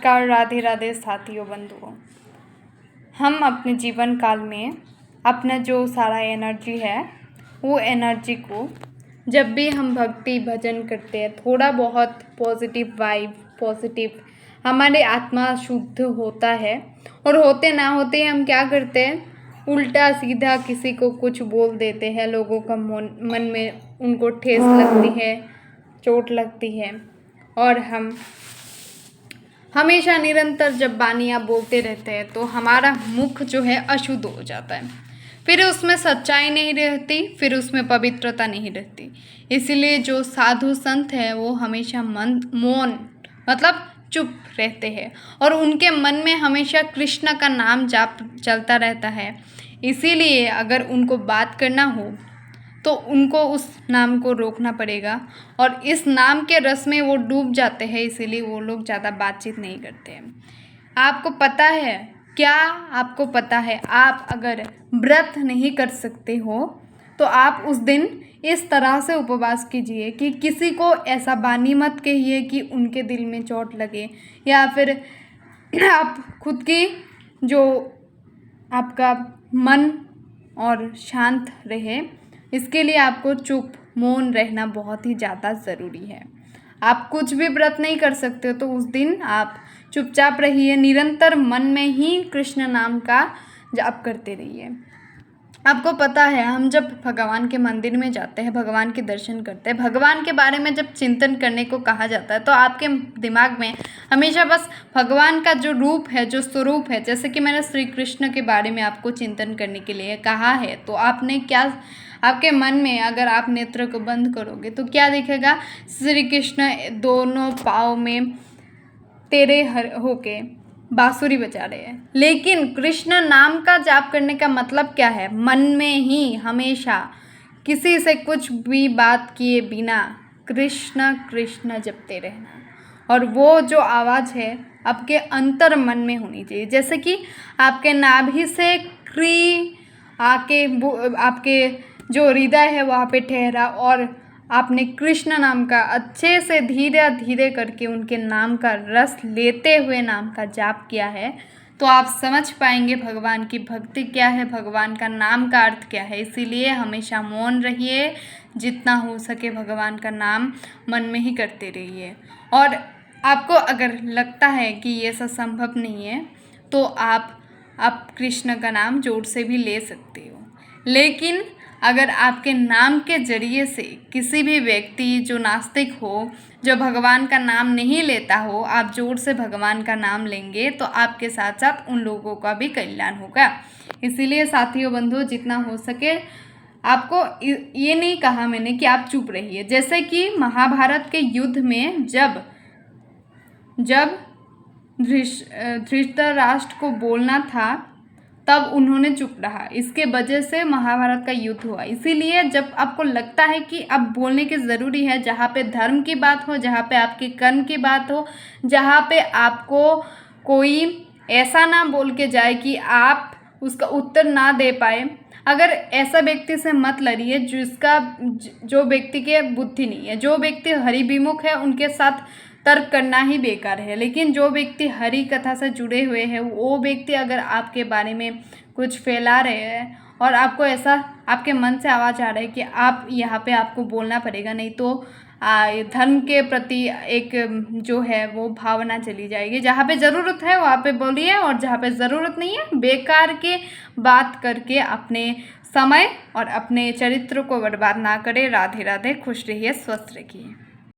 नमस्कार, राधे राधे साथियों बंधुओं। हम अपने जीवन काल में अपना जो सारा एनर्जी है वो एनर्जी को जब भी हम भक्ति भजन करते हैं, थोड़ा बहुत पॉजिटिव वाइब, पॉजिटिव हमारे आत्मा शुद्ध होता है। और होते ना होते हम क्या करते हैं, उल्टा सीधा किसी को कुछ बोल देते हैं। लोगों का मन में उनको ठेस लगती है, चोट लगती है। और हम हमेशा निरंतर जब बानियाँ बोलते रहते हैं तो हमारा मुख जो है अशुद्ध हो जाता है। फिर उसमें सच्चाई नहीं रहती, फिर उसमें पवित्रता नहीं रहती। इसीलिए जो साधु संत है वो हमेशा मौन मतलब चुप रहते हैं और उनके मन में हमेशा कृष्ण का नाम जाप चलता रहता है। इसीलिए अगर उनको बात करना हो तो उनको उस नाम को रोकना पड़ेगा और इस नाम के रस में वो डूब जाते हैं। इसीलिए वो लोग ज़्यादा बातचीत नहीं करते हैं। आपको पता है क्या? आपको पता है, आप अगर व्रत नहीं कर सकते हो तो आप उस दिन इस तरह से उपवास कीजिए कि किसी को ऐसा बानी मत कहिए कि उनके दिल में चोट लगे, या फिर आप खुद की जो आपका मन और शांत रहे, इसके लिए आपको चुप मौन रहना बहुत ही ज़्यादा ज़रूरी है। आप कुछ भी व्रत नहीं कर सकते हो तो उस दिन आप चुपचाप रहिए, निरंतर मन में ही कृष्ण नाम का जाप करते रहिए। आपको पता है, हम जब भगवान के मंदिर में जाते हैं, भगवान के दर्शन करते हैं, भगवान के बारे में जब चिंतन करने को कहा जाता है तो आपके दिमाग में हमेशा बस भगवान का जो रूप है, जो स्वरूप है, जैसे कि मैंने श्री कृष्ण के बारे में आपको चिंतन करने के लिए कहा है, तो आपने क्या, आपके मन में अगर आप नेत्र को बंद करोगे तो क्या दिखेगा? श्री कृष्ण दोनों पाँव में तेरे होके बांसुरी बजा रहे हैं। लेकिन कृष्ण नाम का जाप करने का मतलब क्या है? मन में ही हमेशा किसी से कुछ भी बात किए बिना कृष्ण कृष्ण जपते रहना। और वो जो आवाज़ है आपके अंतर मन में होनी चाहिए। जैसे कि आपके नाभि से क्री आके आपके जो हृदय है वहाँ पे ठहरा और आपने कृष्ण नाम का अच्छे से धीरे धीरे करके उनके नाम का रस लेते हुए नाम का जाप किया है, तो आप समझ पाएंगे भगवान की भक्ति क्या है, भगवान का नाम का अर्थ क्या है। इसीलिए हमेशा मौन रहिए, जितना हो सके भगवान का नाम मन में ही करते रहिए। और आपको अगर लगता है कि ये सब संभव नहीं है तो आप कृष्ण का नाम जोर से भी ले सकते हो। लेकिन अगर आपके नाम के जरिए से किसी भी व्यक्ति जो नास्तिक हो, जो भगवान का नाम नहीं लेता हो, आप जोर से भगवान का नाम लेंगे तो आपके साथ साथ उन लोगों का भी कल्याण होगा। इसीलिए साथियों बंधुओं, जितना हो सके आपको ये नहीं कहा मैंने कि आप चुप रहिए। जैसे कि महाभारत के युद्ध में जब धृतराष्ट्र को बोलना था तब उन्होंने चुप रहा, इसके वजह से महाभारत का युद्ध हुआ। इसीलिए जब आपको लगता है कि अब बोलने की ज़रूरी है, जहाँ पे धर्म की बात हो, जहाँ पे आपके कर्म की बात हो, जहाँ पे आपको कोई ऐसा ना बोल के जाए कि आप उसका उत्तर ना दे पाए, अगर ऐसा व्यक्ति से मत लड़िए जो व्यक्ति के बुद्धि नहीं है। जो व्यक्ति हरिविमुख है उनके साथ तर्क करना ही बेकार है। लेकिन जो व्यक्ति हरि कथा से जुड़े हुए हैं, वो व्यक्ति अगर आपके बारे में कुछ फैला रहे हैं और आपको ऐसा आपके मन से आवाज़ आ रहा है कि आप यहाँ पे आपको बोलना पड़ेगा, नहीं तो धर्म के प्रति एक जो है वो भावना चली जाएगी। जहाँ पे ज़रूरत है वहाँ पे बोलिए और जहाँ पे ज़रूरत नहीं है बेकार के बात करके अपने समय और अपने चरित्र को बर्बाद ना करें। राधे राधे, खुश रहिए, स्वस्थ रहिए।